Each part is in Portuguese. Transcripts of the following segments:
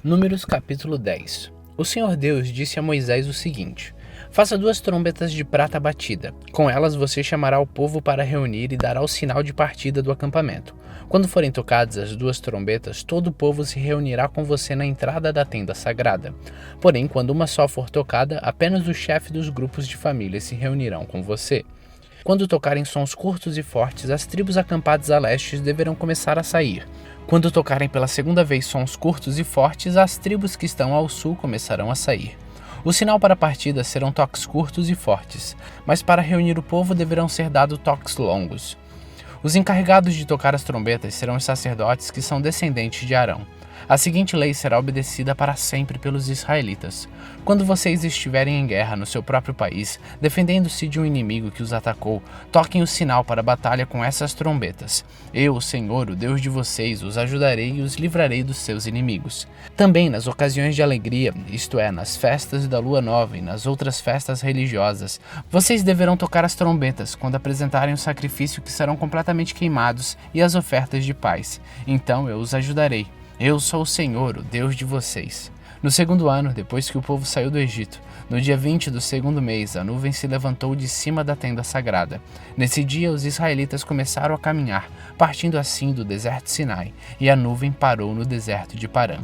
Números capítulo 10. O Senhor Deus disse a Moisés o seguinte: faça 2 trombetas de prata batida. Com elas você chamará o povo para reunir e dará o sinal de partida do acampamento. Quando forem tocadas as 2 trombetas, todo o povo se reunirá com você na entrada da tenda sagrada. Porém, quando uma só for tocada, apenas os chefes dos grupos de família se reunirão com você. Quando tocarem sons curtos e fortes, as tribos acampadas a leste deverão começar a sair. Quando tocarem pela segunda vez sons curtos e fortes, as tribos que estão ao sul começarão a sair. O sinal para a partida serão toques curtos e fortes, mas para reunir o povo deverão ser dados toques longos. Os encarregados de tocar as trombetas serão os sacerdotes que são descendentes de Arão. A seguinte lei será obedecida para sempre pelos israelitas. Quando vocês estiverem em guerra no seu próprio país, defendendo-se de um inimigo que os atacou, toquem o sinal para a batalha com essas trombetas. Eu, o Senhor, o Deus de vocês, os ajudarei e os livrarei dos seus inimigos. Também nas ocasiões de alegria, isto é, nas festas da lua nova e nas outras festas religiosas, vocês deverão tocar as trombetas quando apresentarem o sacrifício que serão completamente queimados e as ofertas de paz. Então eu os ajudarei. Eu sou o Senhor, o Deus de vocês. No segundo ano, depois que o povo saiu do Egito, no dia 20 do segundo mês, a nuvem se levantou de cima da tenda sagrada. Nesse dia, os israelitas começaram a caminhar, partindo assim do deserto Sinai, e a nuvem parou no deserto de Parã.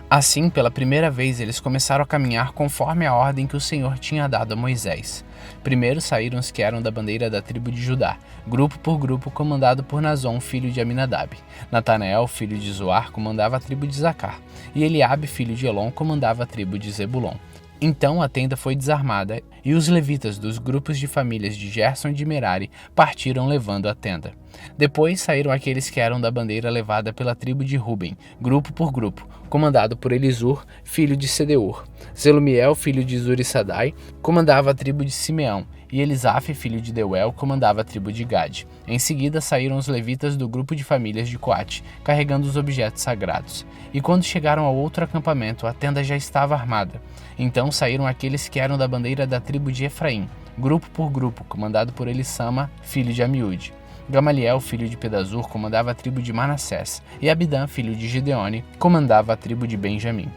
Assim, pela primeira vez, eles começaram a caminhar conforme a ordem que o Senhor tinha dado a Moisés. Primeiro saíram os que eram da bandeira da tribo de Judá, grupo por grupo, comandado por Nazon, filho de Aminadab. Natanael, filho de Zoar, comandava a tribo de Zacar, e Eliabe, filho de Elon, comandava a tribo de Zebulon. Então a tenda foi desarmada, e os levitas dos grupos de famílias de Gerson e de Merari partiram levando a tenda. Depois saíram aqueles que eram da bandeira levada pela tribo de Ruben, grupo por grupo, comandado por Elisur, filho de Sedeur. Zelumiel, filho de Zurissadai, comandava a tribo de Simeão, e Elisaf, filho de Deuel, comandava a tribo de Gade. Em seguida saíram os levitas do grupo de famílias de Coate, carregando os objetos sagrados. E quando chegaram ao outro acampamento, a tenda já estava armada. Então saíram aqueles que eram da bandeira da tribo de Efraim, grupo por grupo, comandado por Elissama, filho de Amiúde. Gamaliel, filho de Pedazur, comandava a tribo de Manassés, e Abidã, filho de Gideone, comandava a tribo de Benjamim.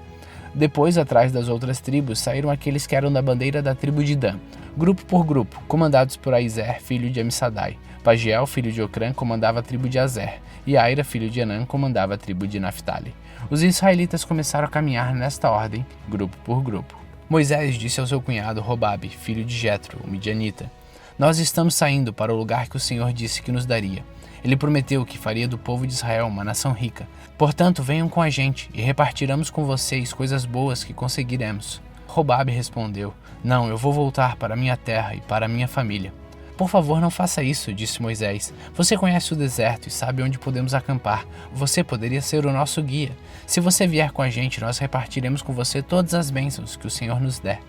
Depois, atrás das outras tribos, saíram aqueles que eram da bandeira da tribo de Dan, grupo por grupo, comandados por Aizer, filho de Amissadai. Pagiel, filho de Ocrã, comandava a tribo de Azer, e Aira, filho de Enã, comandava a tribo de Naphtali. Os israelitas começaram a caminhar nesta ordem, grupo por grupo. Moisés disse ao seu cunhado Robabe, filho de Jetro, o midianita: nós estamos saindo para o lugar que o Senhor disse que nos daria. Ele prometeu que faria do povo de Israel uma nação rica. Portanto, venham com a gente e repartiremos com vocês coisas boas que conseguiremos. Robabe respondeu: não, eu vou voltar para minha terra e para minha família. Por favor, não faça isso, disse Moisés. Você conhece o deserto e sabe onde podemos acampar. Você poderia ser o nosso guia. Se você vier com a gente, nós repartiremos com você todas as bênçãos que o Senhor nos der.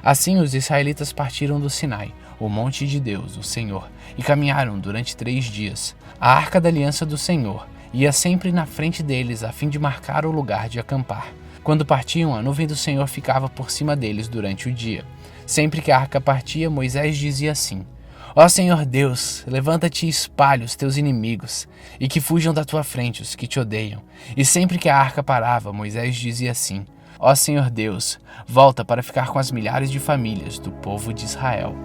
Assim os israelitas partiram do Sinai, o monte de Deus, o Senhor, e caminharam durante 3 dias. A arca da aliança do Senhor ia sempre na frente deles a fim de marcar o lugar de acampar. Quando partiam, a nuvem do Senhor ficava por cima deles durante o dia. Sempre que a arca partia, Moisés dizia assim: ó Senhor Deus, levanta-te e espalha os teus inimigos, e que fujam da tua frente os que te odeiam. E sempre que a arca parava, Moisés dizia assim: ó Senhor Deus, volta para ficar com as milhares de famílias do povo de Israel.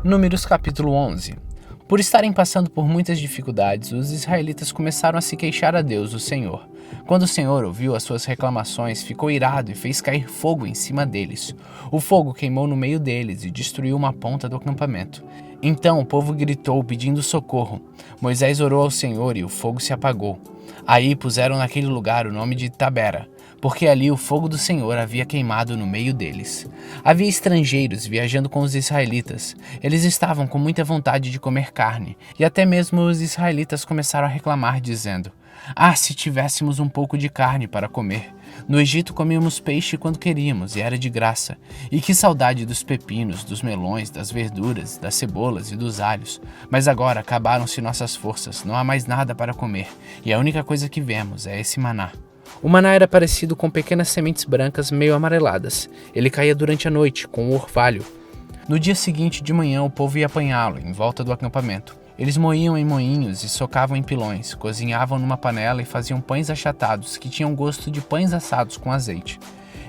Números capítulo 11. Por estarem passando por muitas dificuldades, os israelitas começaram a se queixar a Deus, o Senhor. Quando o Senhor ouviu as suas reclamações, ficou irado e fez cair fogo em cima deles. O fogo queimou no meio deles e destruiu uma ponta do acampamento. Então o povo gritou pedindo socorro. Moisés orou ao Senhor e o fogo se apagou. Aí puseram naquele lugar o nome de Tabera, porque ali o fogo do Senhor havia queimado no meio deles. Havia estrangeiros viajando com os israelitas. Eles estavam com muita vontade de comer carne, e até mesmo os israelitas começaram a reclamar, dizendo: ah, se tivéssemos um pouco de carne para comer. No Egito comíamos peixe quando queríamos, e era de graça. E que saudade dos pepinos, dos melões, das verduras, das cebolas e dos alhos. Mas agora acabaram-se nossas forças, não há mais nada para comer, e a única coisa que vemos é esse maná. O maná era parecido com pequenas sementes brancas meio amareladas. Ele caía durante a noite, com o orvalho. No dia seguinte de manhã, o povo ia apanhá-lo em volta do acampamento. Eles moíam em moinhos e socavam em pilões, cozinhavam numa panela e faziam pães achatados que tinham gosto de pães assados com azeite.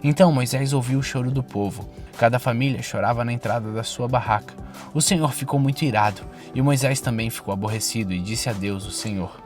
Então Moisés ouviu o choro do povo. Cada família chorava na entrada da sua barraca. O Senhor ficou muito irado, e Moisés também ficou aborrecido e disse a Deus, o Senhor: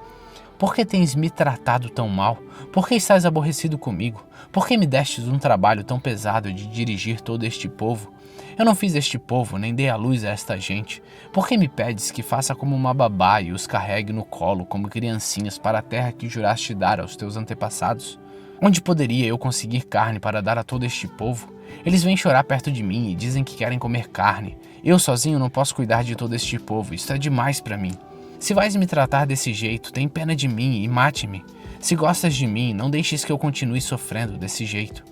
Por que tens me tratado tão mal? Por que estás aborrecido comigo? Por que me destes um trabalho tão pesado de dirigir todo este povo? Eu não fiz este povo, nem dei a luz a esta gente. Por que me pedes que faça como uma babá e os carregue no colo como criancinhas para a terra que juraste dar aos teus antepassados? Onde poderia eu conseguir carne para dar a todo este povo? Eles vêm chorar perto de mim e dizem que querem comer carne. Eu sozinho não posso cuidar de todo este povo, isso é demais para mim. Se vais me tratar desse jeito, tem pena de mim e mate-me. Se gostas de mim, não deixes que eu continue sofrendo desse jeito.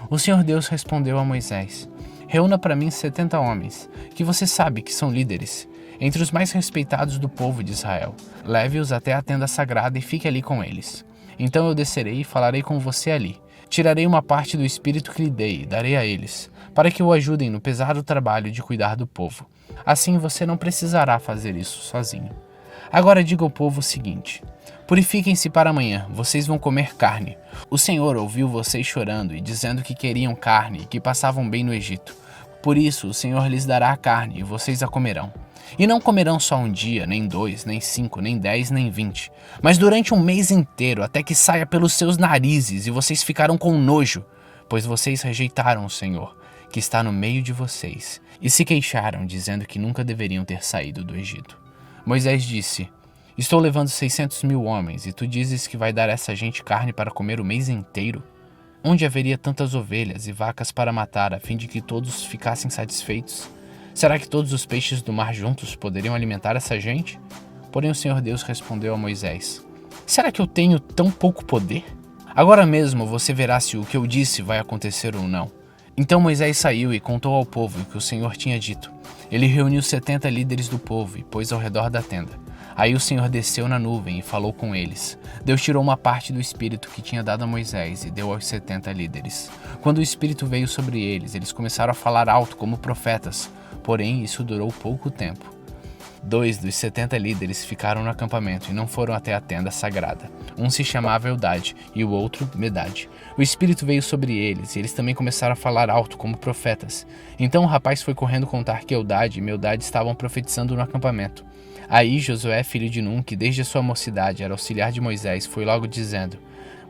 O Senhor Deus respondeu a Moisés: Reúna para mim 70 homens, que você sabe que são líderes, entre os mais respeitados do povo de Israel. Leve-os até a tenda sagrada e fique ali com eles. Então eu descerei e falarei com você ali. Tirarei uma parte do espírito que lhe dei e darei a eles, para que o ajudem no pesado trabalho de cuidar do povo. Assim você não precisará fazer isso sozinho. Agora diga ao povo o seguinte: Purifiquem-se para amanhã, vocês vão comer carne. O Senhor ouviu vocês chorando e dizendo que queriam carne e que passavam bem no Egito. Por isso o Senhor lhes dará a carne e vocês a comerão. E não comerão só um dia, nem 2, nem 5, nem 10, nem 20, mas durante um mês inteiro, até que saia pelos seus narizes e vocês ficarão com nojo, pois vocês rejeitaram o Senhor, que está no meio de vocês, e se queixaram, dizendo que nunca deveriam ter saído do Egito. Moisés disse: Estou levando 600.000 homens, e tu dizes que vai dar a essa gente carne para comer o mês inteiro? Onde haveria tantas ovelhas e vacas para matar, a fim de que todos ficassem satisfeitos? Será que todos os peixes do mar juntos poderiam alimentar essa gente? Porém o Senhor Deus respondeu a Moisés: Será que eu tenho tão pouco poder? Agora mesmo você verá se o que eu disse vai acontecer ou não. Então Moisés saiu e contou ao povo o que o Senhor tinha dito. Ele reuniu 70 líderes do povo e pôs ao redor da tenda. Aí o Senhor desceu na nuvem e falou com eles. Deus tirou uma parte do Espírito que tinha dado a Moisés e deu aos 70 líderes. Quando o Espírito veio sobre eles, eles começaram a falar alto como profetas. Porém, isso durou pouco tempo. 2 dos 70 líderes ficaram no acampamento e não foram até a tenda sagrada. Um se chamava Eldade e o outro Medade. O Espírito veio sobre eles e eles também começaram a falar alto como profetas. Então o rapaz foi correndo contar que Eldade e Medade estavam profetizando no acampamento. Aí Josué, filho de Num, que desde a sua mocidade era auxiliar de Moisés, foi logo dizendo: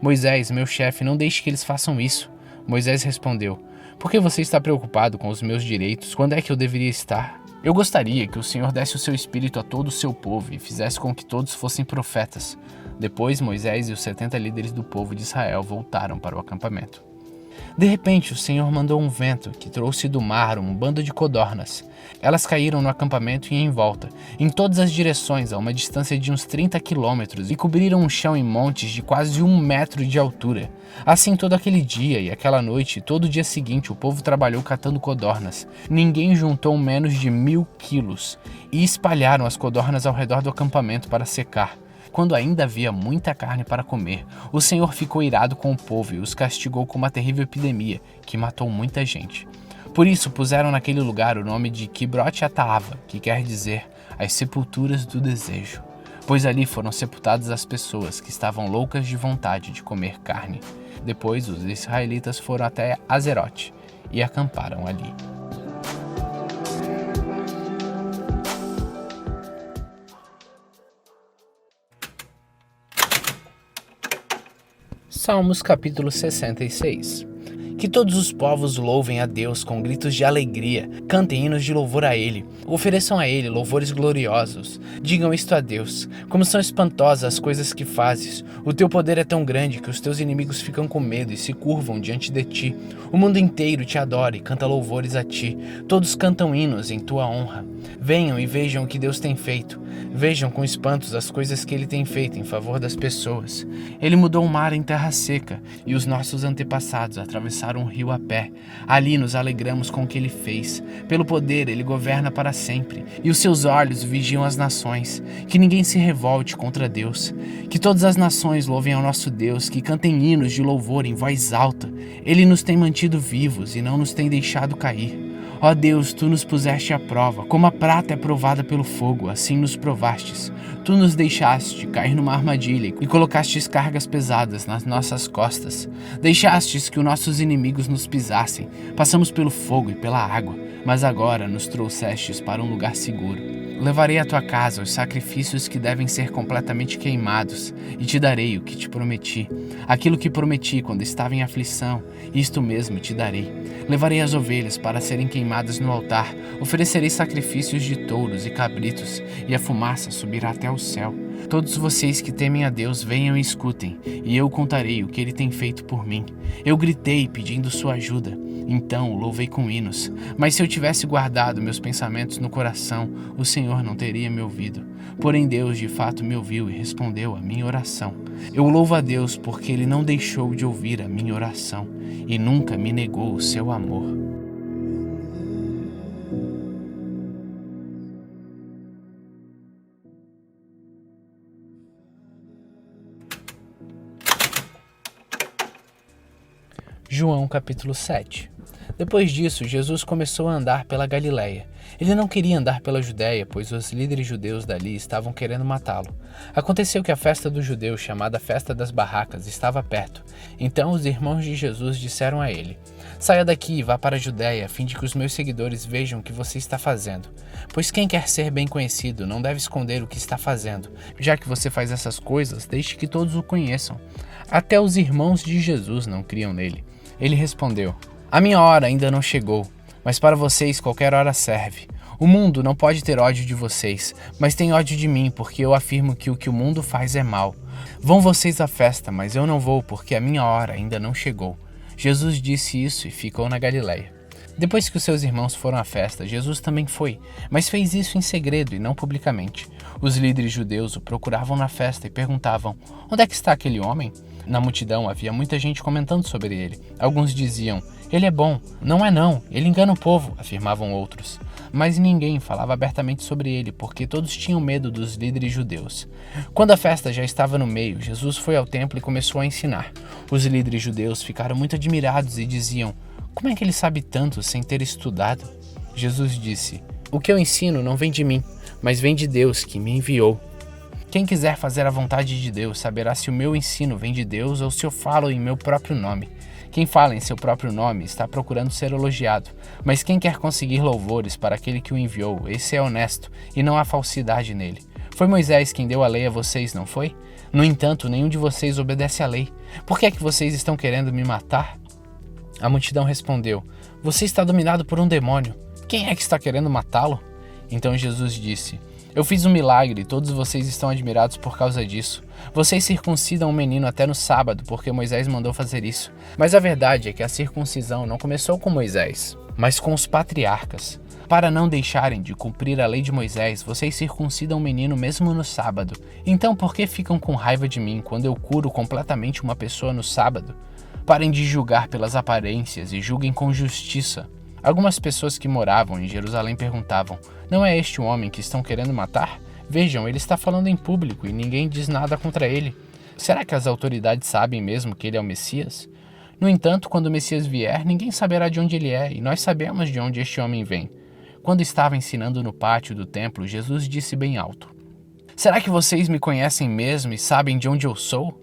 Moisés, meu chefe, não deixe que eles façam isso. Moisés respondeu: Por que você está preocupado com os meus direitos? Quando é que eu deveria estar? Eu gostaria que o Senhor desse o seu espírito a todo o seu povo e fizesse com que todos fossem profetas. Depois Moisés e os 70 líderes do povo de Israel voltaram para o acampamento. De repente o Senhor mandou um vento que trouxe do mar um bando de codornas. Elas caíram no acampamento e em volta, em todas as direções, a uma distância de uns 30 quilômetros, e cobriram o chão em montes de quase 1 metro de altura. Assim todo aquele dia e aquela noite, todo o dia seguinte, o povo trabalhou catando codornas. Ninguém juntou menos de 1.000 quilos, e espalharam as codornas ao redor do acampamento para secar. Quando ainda havia muita carne para comer, o Senhor ficou irado com o povo e os castigou com uma terrível epidemia que matou muita gente. Por isso puseram naquele lugar o nome de Quibrot-Ataava, que quer dizer as sepulturas do desejo, pois ali foram sepultadas as pessoas que estavam loucas de vontade de comer carne. Depois os israelitas foram até Azerote e acamparam ali. Salmos capítulo 66. Que todos os povos louvem a Deus com gritos de alegria, cantem hinos de louvor a Ele, ofereçam a Ele louvores gloriosos. Digam isto a Deus: como são espantosas as coisas que fazes. O teu poder é tão grande que os teus inimigos ficam com medo e se curvam diante de ti. O mundo inteiro te adora e canta louvores a ti. Todos cantam hinos em tua honra. Venham e vejam o que Deus tem feito. Vejam com espantos as coisas que Ele tem feito em favor das pessoas. Ele mudou o mar em terra seca e os nossos antepassados atravessaram o rio a pé. Ali nos alegramos com o que Ele fez. Pelo poder Ele governa para sempre e os seus olhos vigiam as nações. Que ninguém se revolte contra Deus. Que todas as nações louvem ao nosso Deus, que cantem hinos de louvor em voz alta. Ele nos tem mantido vivos e não nos tem deixado cair. Ó Deus, tu nos puseste à prova, como a prata é provada pelo fogo, assim nos provastes. Tu nos deixaste cair numa armadilha e colocastes cargas pesadas nas nossas costas. Deixastes que os nossos inimigos nos pisassem. Passamos pelo fogo e pela água, mas agora nos trouxestes para um lugar seguro. Levarei à tua casa os sacrifícios que devem ser completamente queimados, e te darei o que te prometi. Aquilo que prometi quando estava em aflição, isto mesmo te darei. Levarei as ovelhas para serem queimadas no altar, oferecerei sacrifícios de touros e cabritos, e a fumaça subirá até o céu. Todos vocês que temem a Deus, venham e escutem, e eu contarei o que ele tem feito por mim. Eu gritei pedindo sua ajuda, então o louvei com hinos. Mas se eu tivesse guardado meus pensamentos no coração, o Senhor não teria me ouvido. Porém Deus de fato me ouviu e respondeu à minha oração. Eu louvo a Deus porque ele não deixou de ouvir a minha oração e nunca me negou o seu amor. João capítulo 7. Depois disso, Jesus começou a andar pela Galiléia. Ele não queria andar pela Judéia, pois os líderes judeus dali estavam querendo matá-lo. Aconteceu que a festa dos judeus, chamada Festa das Barracas, estava perto. Então os irmãos de Jesus disseram a ele: Saia daqui e vá para a Judéia, a fim de que os meus seguidores vejam o que você está fazendo. Pois quem quer ser bem conhecido não deve esconder o que está fazendo. Já que você faz essas coisas, deixe que todos o conheçam. Até os irmãos de Jesus não criam nele. Ele respondeu: A minha hora ainda não chegou, mas para vocês qualquer hora serve. O mundo não pode ter ódio de vocês, mas tem ódio de mim, porque eu afirmo que o mundo faz é mal. Vão vocês à festa, mas eu não vou, porque a minha hora ainda não chegou. Jesus disse isso e ficou na Galiléia. Depois que os seus irmãos foram à festa, Jesus também foi, mas fez isso em segredo e não publicamente. Os líderes judeus o procuravam na festa e perguntavam: Onde é que está aquele homem? Na multidão havia muita gente comentando sobre ele. Alguns diziam: Ele é bom. Não, ele engana o povo, afirmavam outros. Mas ninguém falava abertamente sobre ele, porque todos tinham medo dos líderes judeus. Quando a festa já estava no meio, Jesus foi ao templo e começou a ensinar. Os líderes judeus ficaram muito admirados e diziam: Como é que ele sabe tanto sem ter estudado? Jesus disse: O que eu ensino não vem de mim, mas vem de Deus que me enviou. Quem quiser fazer a vontade de Deus saberá se o meu ensino vem de Deus ou se eu falo em meu próprio nome. Quem fala em seu próprio nome está procurando ser elogiado, mas quem quer conseguir louvores para aquele que o enviou, esse é honesto e não há falsidade nele. Foi Moisés quem deu a lei a vocês, não foi? No entanto, nenhum de vocês obedece à lei. Por que é que vocês estão querendo me matar? A multidão respondeu: Você está dominado por um demônio. Quem é que está querendo matá-lo? Então Jesus disse: Eu fiz um milagre e todos vocês estão admirados por causa disso. Vocês circuncidam um menino até no sábado, porque Moisés mandou fazer isso. Mas a verdade é que a circuncisão não começou com Moisés, mas com os patriarcas. Para não deixarem de cumprir a lei de Moisés, vocês circuncidam um menino mesmo no sábado. Então por que ficam com raiva de mim quando eu curo completamente uma pessoa no sábado? Parem de julgar pelas aparências e julguem com justiça. Algumas pessoas que moravam em Jerusalém perguntavam: Não é este o homem que estão querendo matar? Vejam, ele está falando em público e ninguém diz nada contra ele. Será que as autoridades sabem mesmo que ele é o Messias? No entanto, quando o Messias vier, ninguém saberá de onde ele é, e nós sabemos de onde este homem vem. Quando estava ensinando no pátio do templo, Jesus disse bem alto: Será que vocês me conhecem mesmo e sabem de onde eu sou?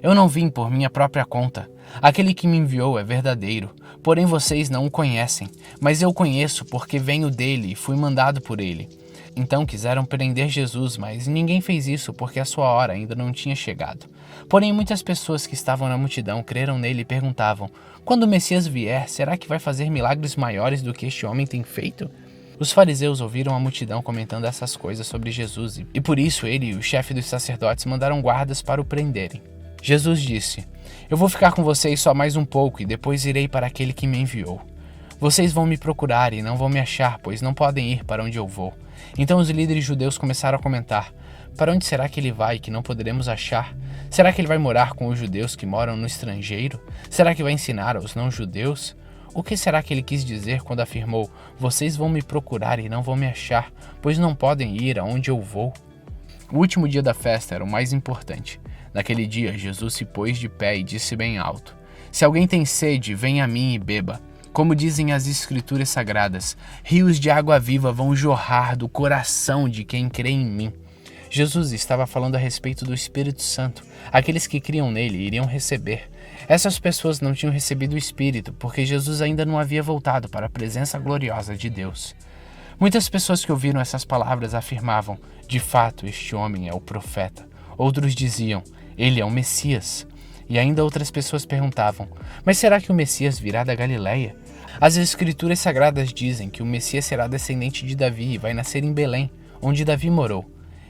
Eu não vim por minha própria conta. Aquele que me enviou é verdadeiro, porém vocês não o conhecem, mas eu o conheço porque venho dele e fui mandado por ele. Então quiseram prender Jesus, mas ninguém fez isso porque a sua hora ainda não tinha chegado. Porém muitas pessoas que estavam na multidão creram nele e perguntavam: Quando o Messias vier, será que vai fazer milagres maiores do que este homem tem feito? Os fariseus ouviram a multidão comentando essas coisas sobre Jesus e por isso ele e o chefe dos sacerdotes mandaram guardas para o prenderem. Jesus disse: Eu vou ficar com vocês só mais um pouco e depois irei para aquele que me enviou. Vocês vão me procurar e não vão me achar, pois não podem ir para onde eu vou. Então os líderes judeus começaram a comentar: Para onde será que ele vai que não poderemos achar? Será que ele vai morar com os judeus que moram no estrangeiro? Será que vai ensinar aos não-judeus? O que será que ele quis dizer quando afirmou: Vocês vão me procurar e não vão me achar, pois não podem ir aonde eu vou? O último dia da festa era o mais importante. Naquele dia, Jesus se pôs de pé e disse bem alto: Se alguém tem sede, venha a mim e beba. Como dizem as Escrituras Sagradas, rios de água viva vão jorrar do coração de quem crê em mim. Jesus estava falando a respeito do Espírito Santo. Aqueles que criam nele iriam receber. Essas pessoas não tinham recebido o Espírito porque Jesus ainda não havia voltado para a presença gloriosa de Deus. Muitas pessoas que ouviram essas palavras afirmavam: de fato, este homem é o profeta. Outros diziam: ele é o Messias. E ainda outras pessoas perguntavam: mas será que o Messias virá da Galileia? As Escrituras Sagradas dizem que o Messias será descendente de Davi e vai nascer em Belém, onde Davi morou.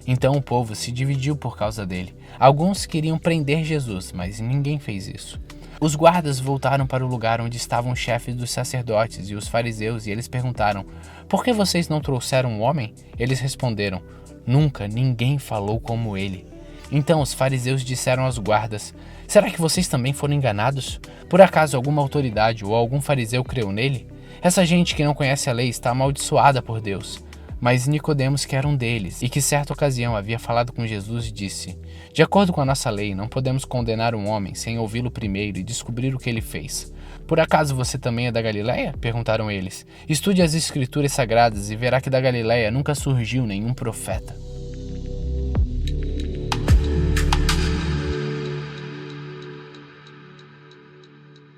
Então o povo se dividiu por causa dele. Alguns queriam prender Jesus, mas ninguém fez isso. Os guardas voltaram para o lugar onde estavam os chefes dos sacerdotes e os fariseus e eles perguntaram: por que vocês não trouxeram um homem? Eles responderam: nunca ninguém falou como ele. Então os fariseus disseram aos guardas: será que vocês também foram enganados? Por acaso alguma autoridade ou algum fariseu creu nele? Essa gente que não conhece a lei está amaldiçoada por Deus. Mas Nicodemos, que era um deles, e que certa ocasião havia falado com Jesus, disse: de acordo com a nossa lei, não podemos condenar um homem sem ouvi-lo primeiro e descobrir o que ele fez. Por acaso você também é da Galileia? Perguntaram eles. Estude as Escrituras Sagradas e verá que da Galileia nunca surgiu nenhum profeta.